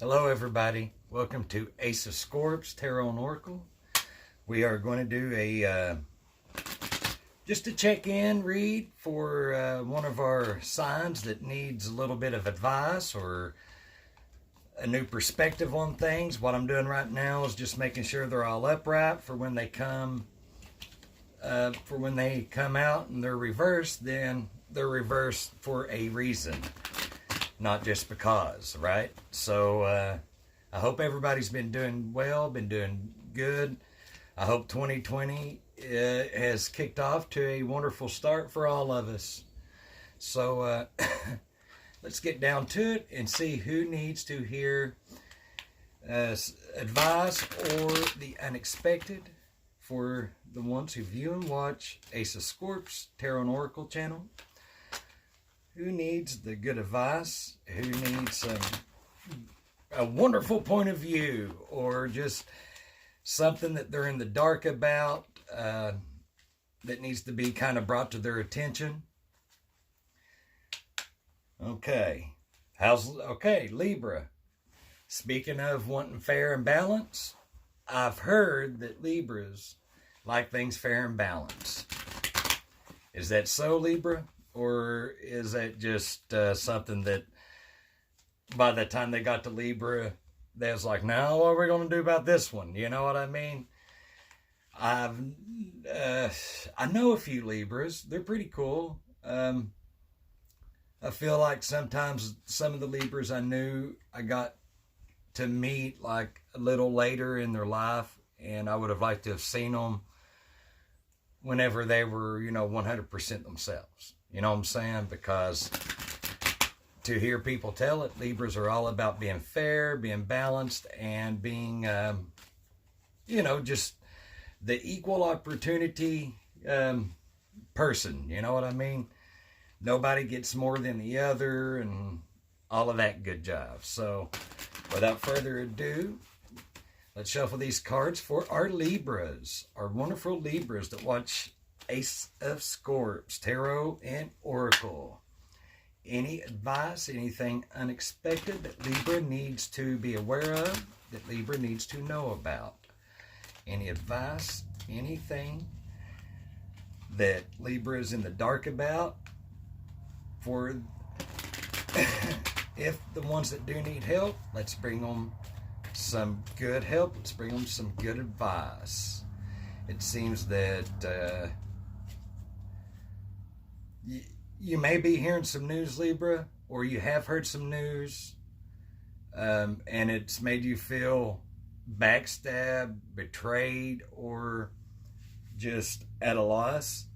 Hello everybody, welcome to Ace of Scorps Tarot and Oracle. We are going to do a just a check-in read for one of our signs that needs a little bit of advice or a new perspective on things. What I'm doing right now is just making sure they're all upright for when they come out and they're reversed. Then they're reversed for a reason, not just because, right? So I hope everybody's been doing well, been doing good. I hope 2020 has kicked off to a wonderful start for all of us. So let's get down to it and see who needs to hear advice or the unexpected for the ones who view and watch Ace of Scorps Tarot and Oracle channel. Who needs the good advice? Who needs a wonderful point of view, or just something that they're in the dark about that needs to be kind of brought to their attention? Okay. Okay, Libra. Speaking of wanting fair and balance, I've heard that Libras like things fair and balanced. Is that so, Libra? Or is that just something that by the time they got to Libra, they was like, now what are we going to do about this one? You know what I mean? I know a few Libras. They're pretty cool. I feel like sometimes some of the Libras I knew I got to meet like a little later in their life, and I would have liked to have seen them whenever they were, 100% themselves. You know what I'm saying? Because to hear people tell it, Libras are all about being fair, being balanced, and being, just the equal opportunity person. You know what I mean? Nobody gets more than the other and all of that good jive. So without further ado, let's shuffle these cards for our Libras, our wonderful Libras that watch Ace of Scorps Tarot and Oracle. Any advice, anything unexpected that Libra needs to be aware of, that Libra needs to know about? Any advice, anything that Libra is in the dark about, for if the ones that do need help, let's bring them some good help. Let's bring them some good advice. It seems that you may be hearing some news, Libra, or you have heard some news, and it's made you feel backstabbed, betrayed, or just at a loss,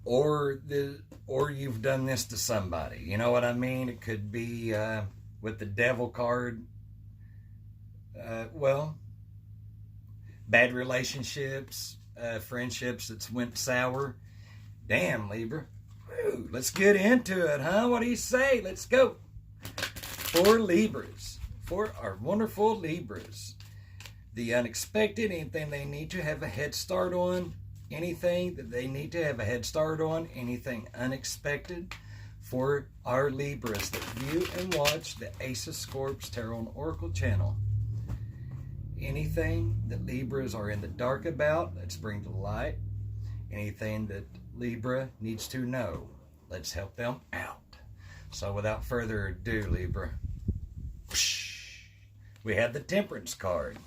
or you've done this to somebody. You know what I mean? It could be with the Devil card. Bad relationships, friendships that's went sour. Damn, Libra. Woo, let's get into it, huh? What do you say? Let's go. For Libras, for our wonderful Libras, the unexpected, anything they need to have a head start on, anything that they need to have a head start on, anything unexpected for our Libras that view and watch the Ace of Scorps Tarot and Oracle channel. Anything that Libras are in the dark about, let's bring to light. Anything that Libra needs to know, let's help them out. So without further ado, Libra, we have the Temperance card.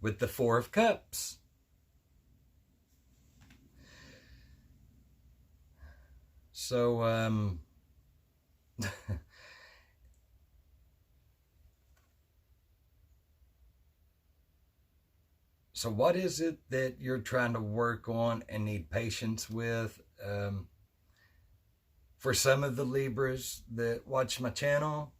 With the Four of Cups. So, so what is it that you're trying to work on and need patience with? For some of the Libras that watch my channel,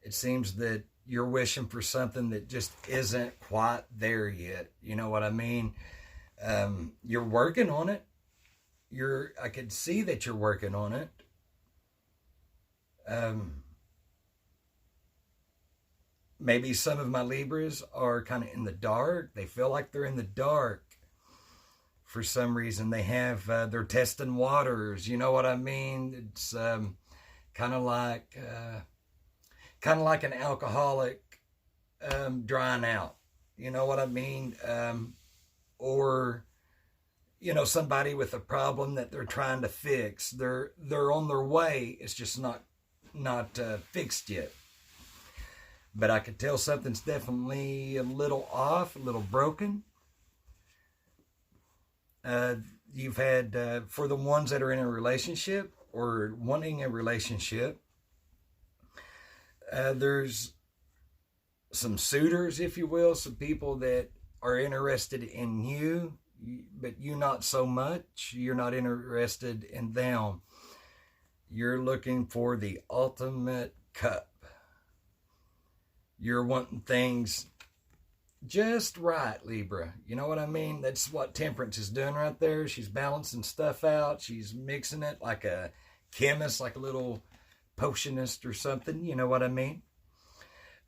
it seems that you're wishing for something that just isn't quite there yet. You know what I mean? You're working on it. I could see that you're working on it. Maybe some of my Libras are kind of in the dark. They feel like they're in the dark for some reason. They have, they're testing waters. You know what I mean? It's kind of like an alcoholic drying out. You know what I mean? Or somebody with a problem that they're trying to fix. They're on their way. It's just not fixed yet. But I could tell something's definitely a little off, a little broken. You've had, for the ones that are in a relationship or wanting a relationship, there's some suitors, if you will, some people that are interested in you, but you not so much. You're not interested in them. You're looking for the ultimate cup. You're wanting things just right, Libra. You know what I mean? That's what Temperance is doing right there. She's balancing stuff out. She's mixing it like a chemist, like a little potionist or something. You know what I mean?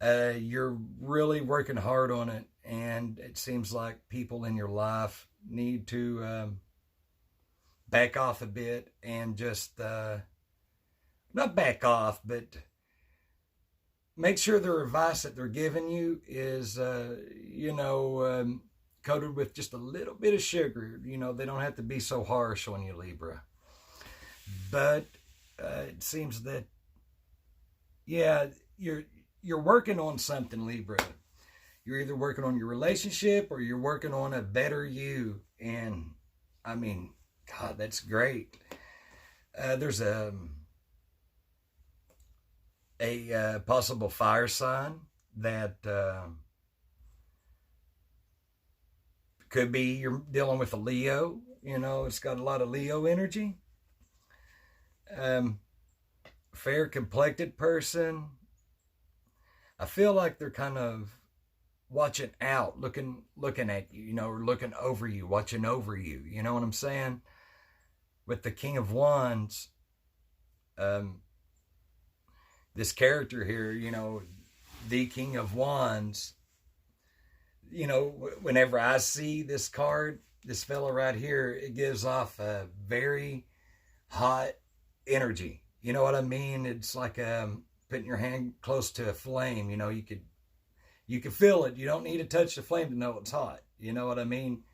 You're really working hard on it, and it seems like people in your life need to back off a bit and just not back off, but make sure the advice that they're giving you is, coated with just a little bit of sugar. They don't have to be so harsh on you, Libra. But it seems that, yeah, you're working on something, Libra. You're either working on your relationship or you're working on a better you. And, I mean, God, that's great. There's a possible fire sign that could be you're dealing with a Leo. It's got a lot of Leo energy. Fair complected person. I feel like they're kind of watching out, looking at you, or looking over you, watching over you. You know what I'm saying? With the King of Wands, this character here, the King of Wands, whenever I see this card, this fella right here, it gives off a very hot energy. You know what I mean? It's like putting your hand close to a flame. You can feel it. You don't need to touch the flame to know it's hot. You know what I mean?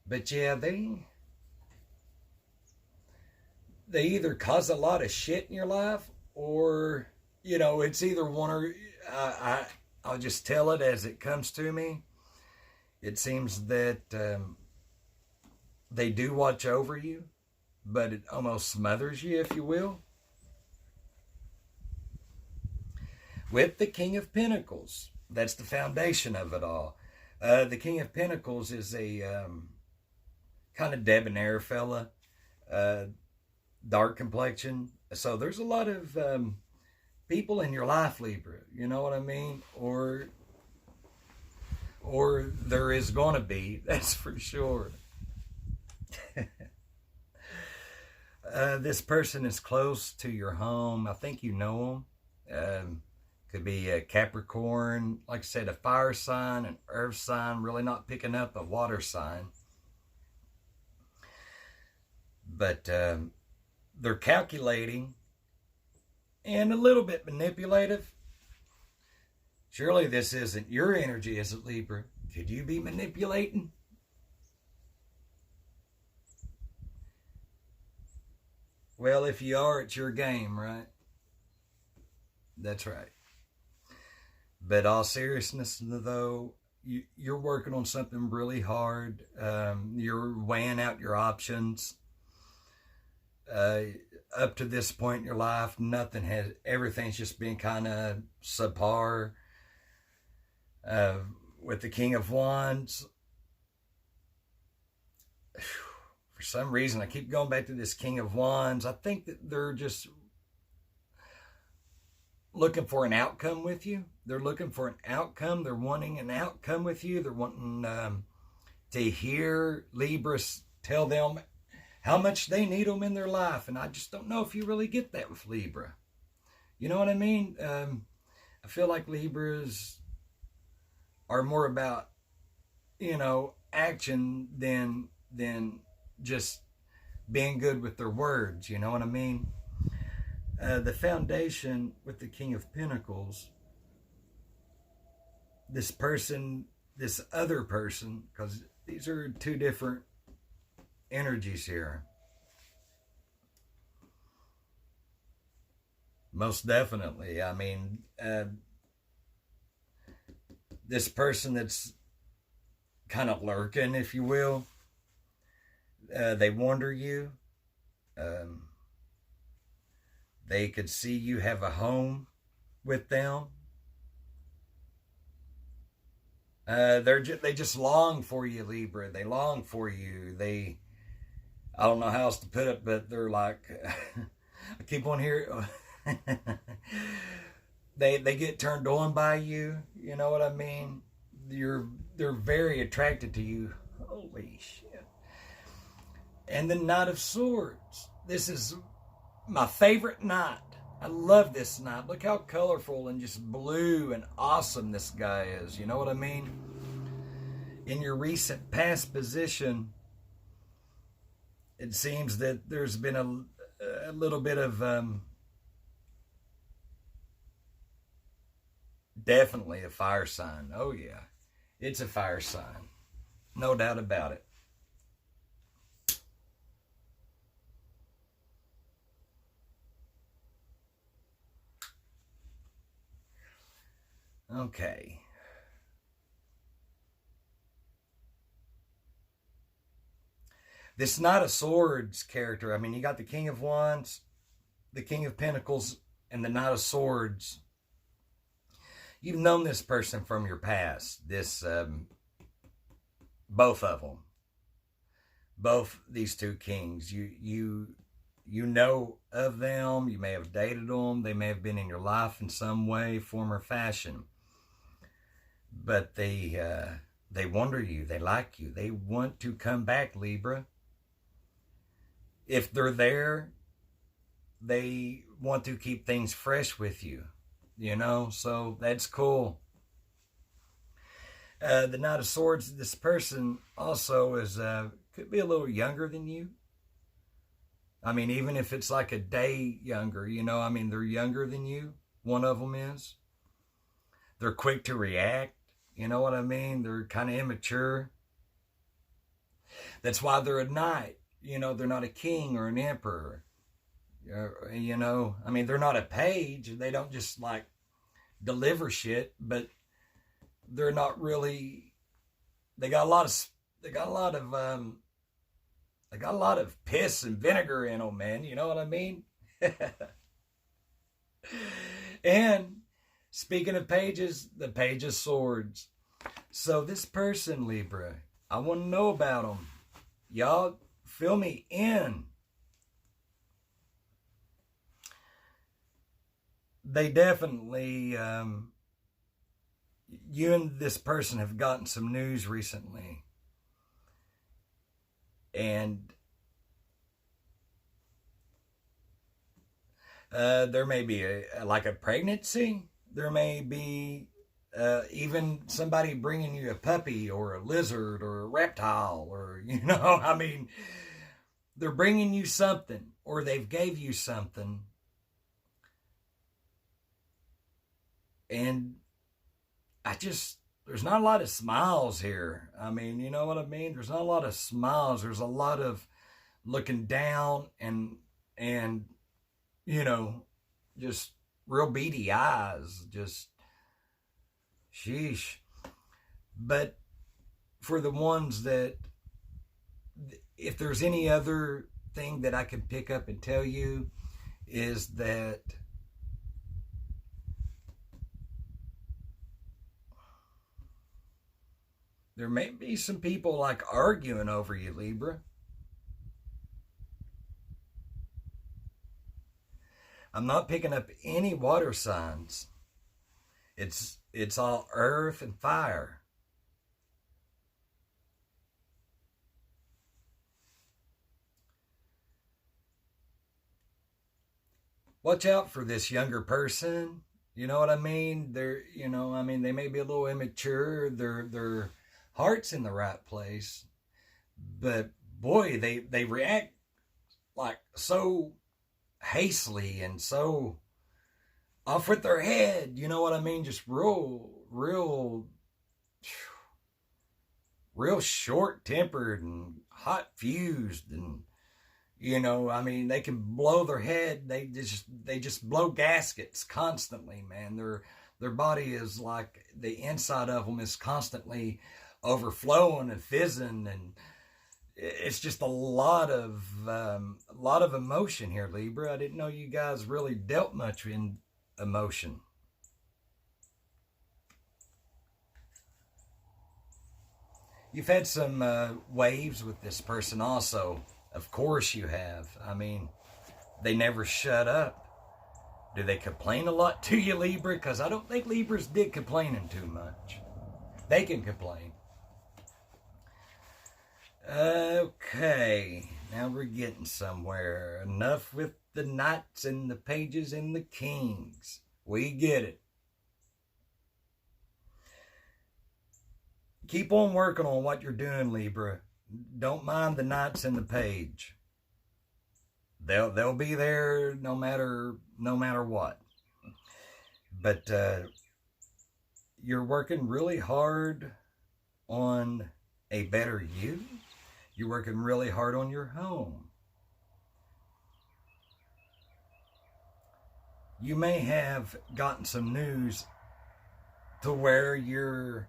But yeah, they either cause a lot of shit in your life, or it's either one or I'll just tell it as it comes to me. It seems that they do watch over you, but it almost smothers you, if you will. With the King of Pentacles, that's the foundation of it all. The King of Pentacles is a kind of debonair fella, dark complexion. So there's a lot of people in your life, Libra. You know what I mean? Or there is going to be, that's for sure. This person is close to your home. I think you know them. Could be a Capricorn, like I said, a fire sign, an earth sign, really not picking up a water sign. But they're calculating and a little bit manipulative. Surely this isn't your energy, is it, Libra? Could you be manipulating? Well, if you are, it's your game, right? That's right. But all seriousness, though, you're working on something really hard. You're weighing out your options. Up to this point in your life, everything's just been kind of subpar. With the King of Wands, for some reason, I keep going back to this King of Wands. I think that they're just looking for an outcome with you. They're looking for an outcome. They're wanting an outcome with you. They're wanting to hear Libras tell them how much they need them in their life. And I just don't know if you really get that with Libra. You know what I mean? I feel like Libras, are more about, action than just being good with their words. You know what I mean? The foundation with the King of Pentacles, this person, this other person, because these are two different energies here. Most definitely. I mean, this person that's kind of lurking, if you will, they wonder you. They could see you have a home with them. They just long for you, Libra. They long for you. I don't know how else to put it, but they're like, I keep on hearing, they get turned on by you. You know what I mean? They're very attracted to you. Holy shit. And the Knight of Swords. This is my favorite knight. I love this knight. Look how colorful and just blue and awesome this guy is. You know what I mean? In your recent past position, it seems that there's been a little bit of definitely a fire sign. Oh yeah, it's a fire sign. No doubt about it. Okay. This Knight of Swords character, I mean, you got the King of Wands, the King of Pentacles, and the Knight of Swords. You've known this person from your past. Both of them. Both these two kings. You know of them. You may have dated them. They may have been in your life in some way, form, or fashion. But they wonder you. They like you. They want to come back, Libra. If they're there, they want to keep things fresh with you. So that's cool. The Knight of Swords, this person also is could be a little younger than you. I mean, even if it's like a day younger, I mean, they're younger than you. One of them is. They're quick to react. You know what I mean? They're kind of immature. That's why they're a knight. They're not a king or an emperor. I mean, they're not a page. They don't just like deliver shit, but they're not really. They got a lot of piss and vinegar in them, man. You know what I mean? And speaking of pages, the Page of Swords. So this person, Libra, I want to know about them. Y'all fill me in. They definitely, you and this person have gotten some news recently. And there may be like a pregnancy. There may be even somebody bringing you a puppy or a lizard or a reptile or, I mean, they're bringing you something or they've gave you something. And there's not a lot of smiles here. I mean, you know what I mean? There's not a lot of smiles. There's a lot of looking down and just real beady eyes. Just, sheesh. But for the ones that, if there's any other thing that I can pick up and tell you, is that there may be some people like arguing over you, Libra. I'm not picking up any water signs. It's all earth and fire. Watch out for this younger person. You know what I mean? They may be a little immature. Their heart's in the right place, but boy, they react like so hastily and so off with their head. You know what I mean? Just real short tempered and hot fused, and they can blow their head. They just blow gaskets constantly, man. Their body is like the inside of them is constantly overflowing and fizzing, and it's just a lot of emotion here, Libra. I didn't know you guys really dealt much in emotion. You've had some waves with this person also. Of course you have. I mean, they never shut up. Do they complain a lot to you, Libra? Because I don't think Libras dig complaining too much. They can complain. Okay, now we're getting somewhere. Enough with the knights and the pages and the kings. We get it. Keep on working on what you're doing, Libra. Don't mind the knights and the page. They'll be there no matter what. But you're working really hard on a better you. You're working really hard on your home. You may have gotten some news to where you're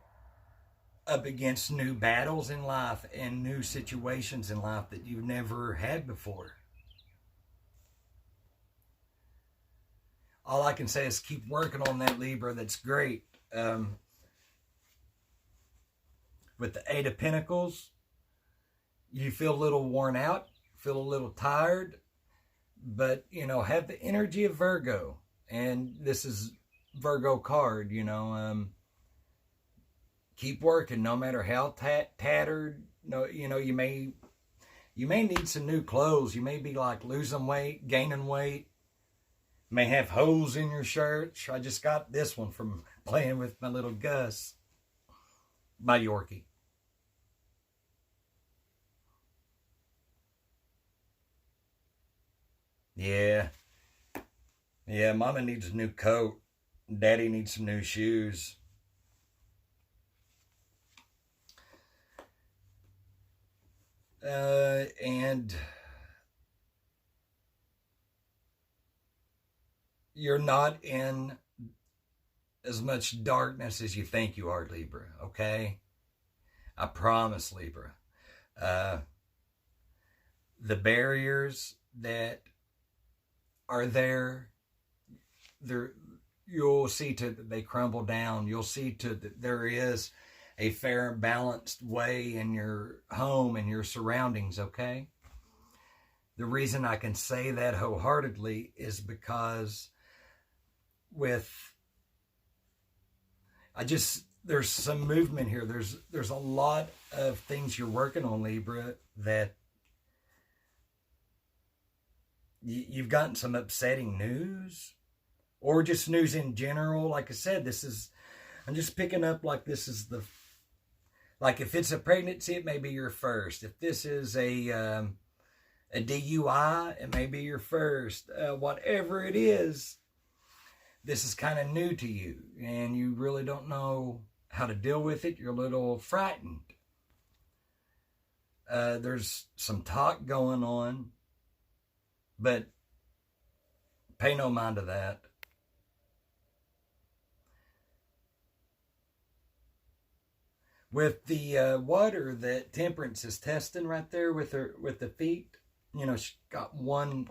up against new battles in life and new situations in life that you've never had before. All I can say is keep working on that, Libra. That's great. With the Eight of Pentacles, you feel a little worn out, feel a little tired, but, have the energy of Virgo. And this is Virgo card, keep working no matter how tattered. You may need some new clothes. You may be like losing weight, gaining weight. You may have holes in your shirt. I just got this one from playing with my little Gus, my Yorkie. Yeah, Mama needs a new coat. Daddy needs some new shoes. And you're not in as much darkness as you think you are, Libra, okay? I promise, Libra. The barriers that are there, you'll see to that they crumble down. You'll see to that there is a fair and balanced way in your home and your surroundings, okay? The reason I can say that wholeheartedly is because there's some movement here. There's a lot of things you're working on, Libra, that you've gotten some upsetting news, or just news in general. Like I said, I'm just picking up like this is like if it's a pregnancy, it may be your first. If this is a DUI, it may be your first. Whatever it is, this is kind of new to you, and you really don't know how to deal with it. You're a little frightened. There's some talk going on, but pay no mind to that. With the water that Temperance is testing right there with the feet, she's got one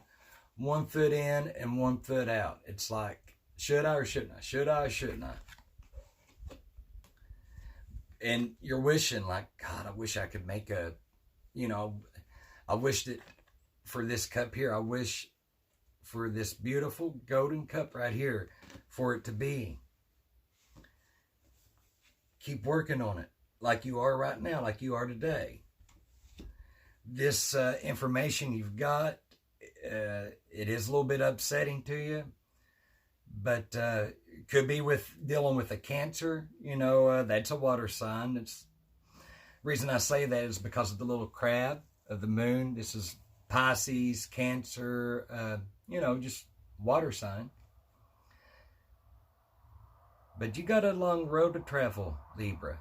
foot in and 1 foot out. It's like, should I or shouldn't I? Should I or shouldn't I? And you're wishing like, God, I wish I could make I wished it for this cup here. I wish for this beautiful golden cup right here for it to be. Keep working on it like you are right now, like you are today. This information you've got, it is a little bit upsetting to you, But could be with dealing with a cancer. You know, that's a water sign. It's reason I say that is because of the little crab of the moon. This is Pisces, Cancer, you know, just water sign. But you got a long road to travel, Libra.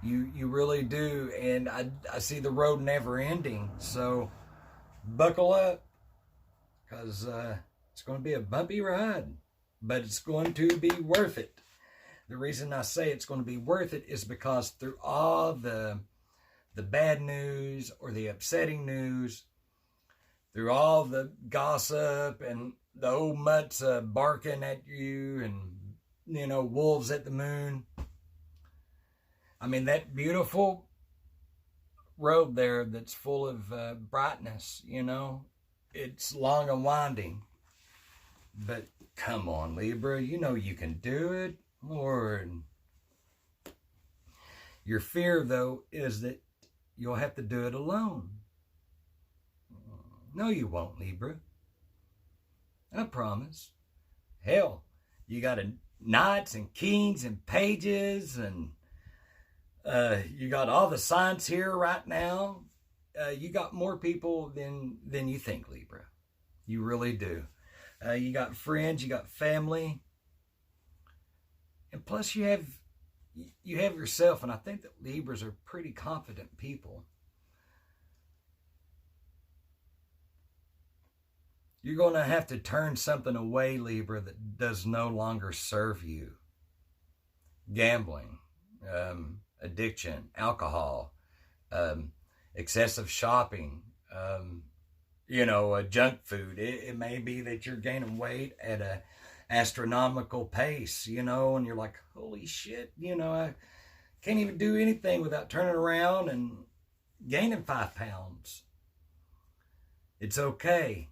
You really do. And I see the road never ending. So buckle up, because it's going to be a bumpy ride. But it's going to be worth it. The reason I say it's going to be worth it is because through all the bad news or the upsetting news, through all the gossip and the old mutts barking at you and, you know, wolves at the moon. I mean, that beautiful road there that's full of brightness, you know, it's long and winding. But come on, Libra, you know you can do it. Lord. Your fear, though, is that you'll have to do it alone. No, you won't, Libra. I promise. Hell, you got knights and kings and pages, and you got all the signs here right now. You got more people than you think, Libra. You really do. You got friends, you got family. And plus you have yourself, and I think that Libras are pretty confident people. You're going to have to turn something away, Libra, that does no longer serve you. Gambling, addiction, alcohol, excessive shopping, you know, junk food. It may be that you're gaining weight at a astronomical pace, you know, and you're like, holy shit, you know, I can't even do anything without turning around and gaining 5 pounds. It's okay.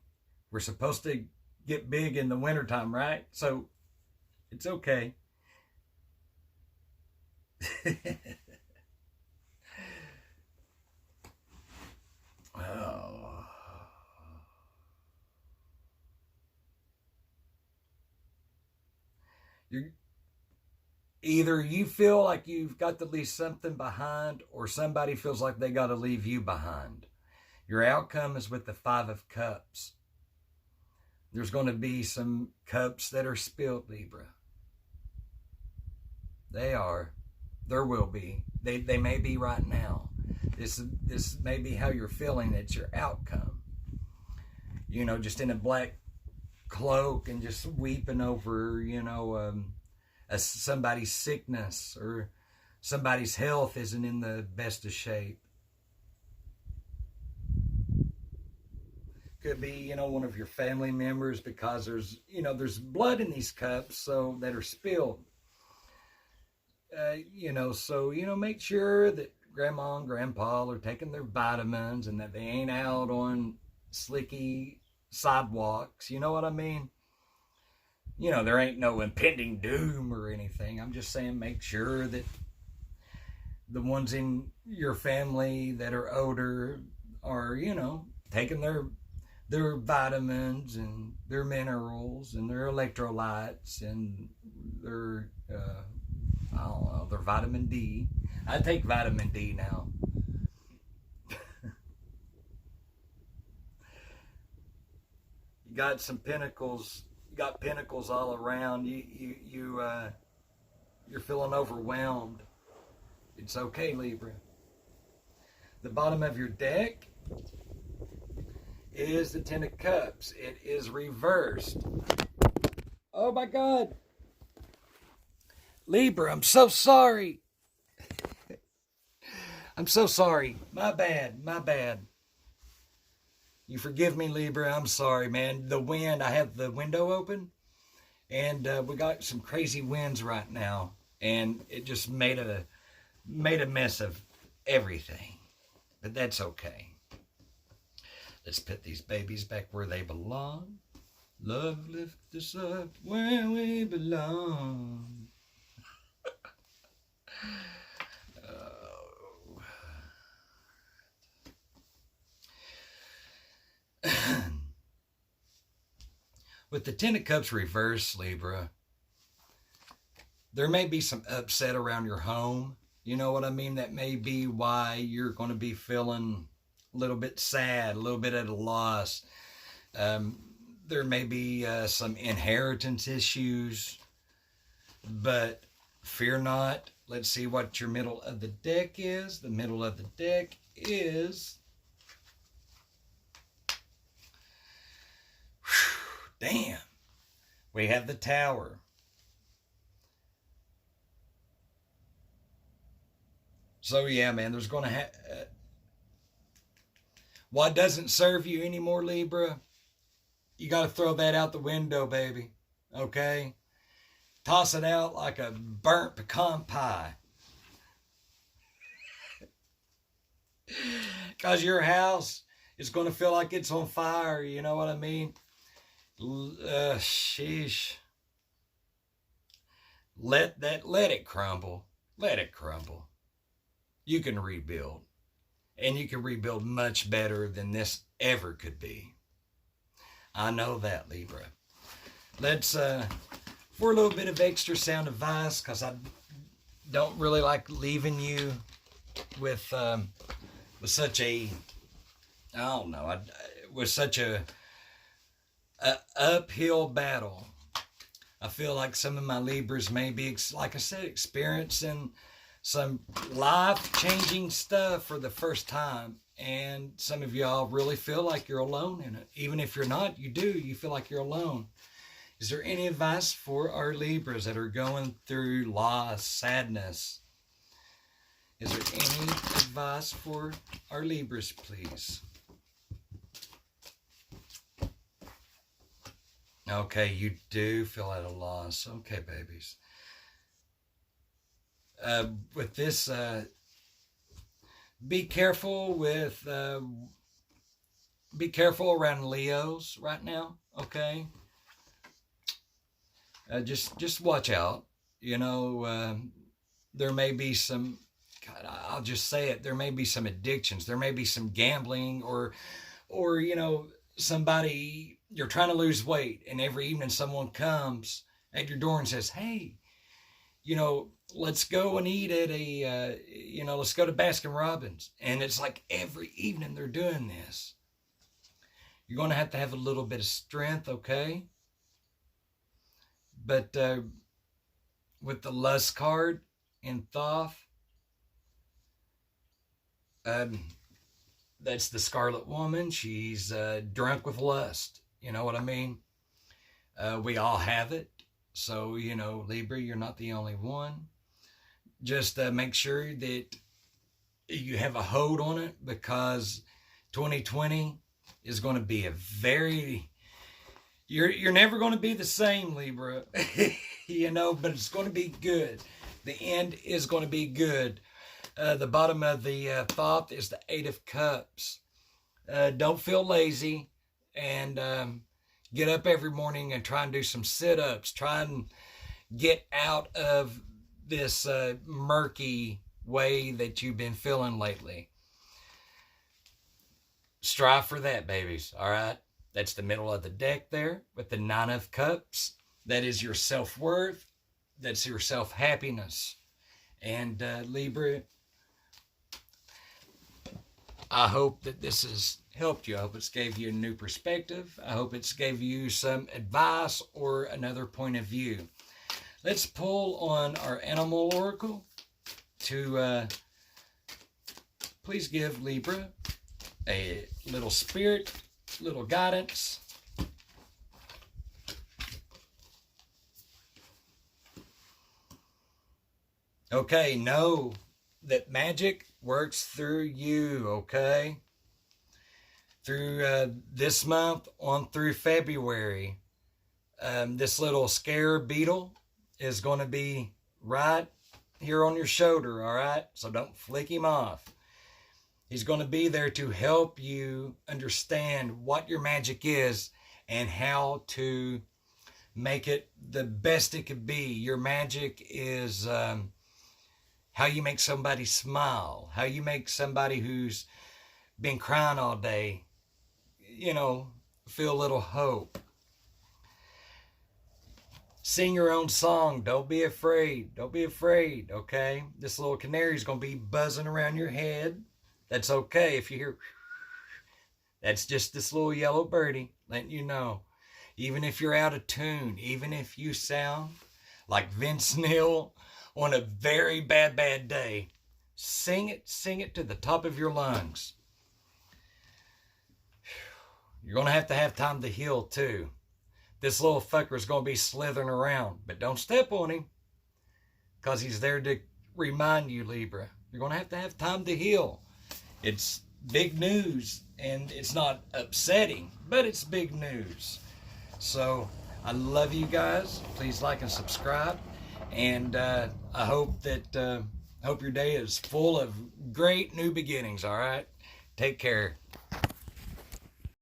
We're supposed to get big in the wintertime, right? So it's okay. Oh. Either you feel like you've got to leave something behind, or somebody feels like they got to leave you behind. Your outcome is with the 5 of Cups. There's going to be some cups that are spilled, Libra. They are. There will be. They may be right now. This may be how you're feeling. It's your outcome. You know, just in a black cloak and just weeping over, you know, somebody's sickness or somebody's health isn't in the best of shape. Could be, you know, one of your family members, because there's blood in these cups, so that are spilled. You know, so, you know, make sure that grandma and grandpa are taking their vitamins and that they ain't out on slicky sidewalks. You know what I mean? You know, there ain't no impending doom or anything. I'm just saying, make sure that the ones in your family that are older are, you know, taking their vitamins and their minerals and their electrolytes and their, I don't know, their vitamin D. I take vitamin D now. You got some pinnacles. You got pinnacles all around. You're feeling overwhelmed. It's okay, Libra. The bottom of your deck is the 10 of Cups. It is reversed. Oh my God. Libra, I'm so sorry. I'm so sorry. My bad. You forgive me, Libra. I'm sorry, man. The wind, I have the window open, and we got some crazy winds right now, and it just made a mess of everything. But that's okay. Let's put these babies back where they belong. Love, lift us up where we belong. With the Ten of Cups reversed, Libra, there may be some upset around your home. You know what I mean? That may be why you're going to be feeling a little bit sad, a little bit at a loss. There may be some inheritance issues, but fear not. Let's see what your middle of the deck is. The middle of the deck is... Damn. We have the Tower. So yeah, man, there's going to have... what doesn't serve you anymore, Libra, you got to throw that out the window, baby. Okay? Toss it out like a burnt pecan pie. Because your house is going to feel like it's on fire. You know what I mean? Sheesh. Let it crumble. Let it crumble. You can rebuild. And you can rebuild much better than this ever could be. I know that, Libra. Let's, for a little bit of extra sound advice, because I don't really like leaving you with such a, I don't know, with such a uphill battle. I feel like some of my Libras may be, like I said, experiencing some life-changing stuff for the first time. And some of y'all really feel like you're alone in it. Even if you're not, you do. You feel like you're alone. Is there any advice for our Libras that are going through loss, sadness? Is there any advice for our Libras, please? Okay, you do feel at a loss. Okay, babies. With this, be careful around Leos right now. Okay. Just watch out. You know, there may be some, God, I'll just say it. There may be some addictions. There may be some gambling or, you know, somebody, you're trying to lose weight, and every evening someone comes at your door and says, hey, you know, let's go and eat at let's go to Baskin Robbins. And it's like every evening they're doing this. You're going to have a little bit of strength, okay? But with the lust card in Thoth, that's the Scarlet Woman. She's drunk with lust. You know what I mean? We all have it. So, you know, Libra, you're not the only one. Just make sure that you have a hold on it, because 2020 is going to be a very... You're never going to be the same, Libra. You know, but it's going to be good. The end is going to be good. The bottom of the Thoth is the Eight of Cups. Don't feel lazy, and get up every morning and try and do some sit-ups. Try and get out of this murky way that you've been feeling lately. Strive for that, babies. All right? That's the middle of the deck there with the Nine of Cups. That is your self-worth. That's your self-happiness. And Libra, I hope that this has helped you. I hope it's gave you a new perspective. I hope it's gave you some advice or another point of view. Let's pull on our animal oracle to please give Libra a little spirit, little guidance. Okay, know that magic works through you, okay? Through this month on through February, this little scarab beetle is going to be right here on your shoulder, all right? So don't flick him off. He's going to be there to help you understand what your magic is and how to make it the best it could be. Your magic is how you make somebody smile, how you make somebody who's been crying all day, you know, feel a little hope. Sing your own song. Don't be afraid. Don't be afraid, okay? This little canary's going to be buzzing around your head. That's okay if you hear... That's just this little yellow birdie letting you know. Even if you're out of tune, even if you sound like Vince Neil on a very bad day, sing it to the top of your lungs. You're going to have time to heal too. This little fucker's going to be slithering around, but don't step on him because he's there to remind you, Libra. You're going to have time to heal. It's big news, and it's not upsetting, but it's big news. So I love you guys. Please like and subscribe, and I hope that hope your day is full of great new beginnings. All right, take care.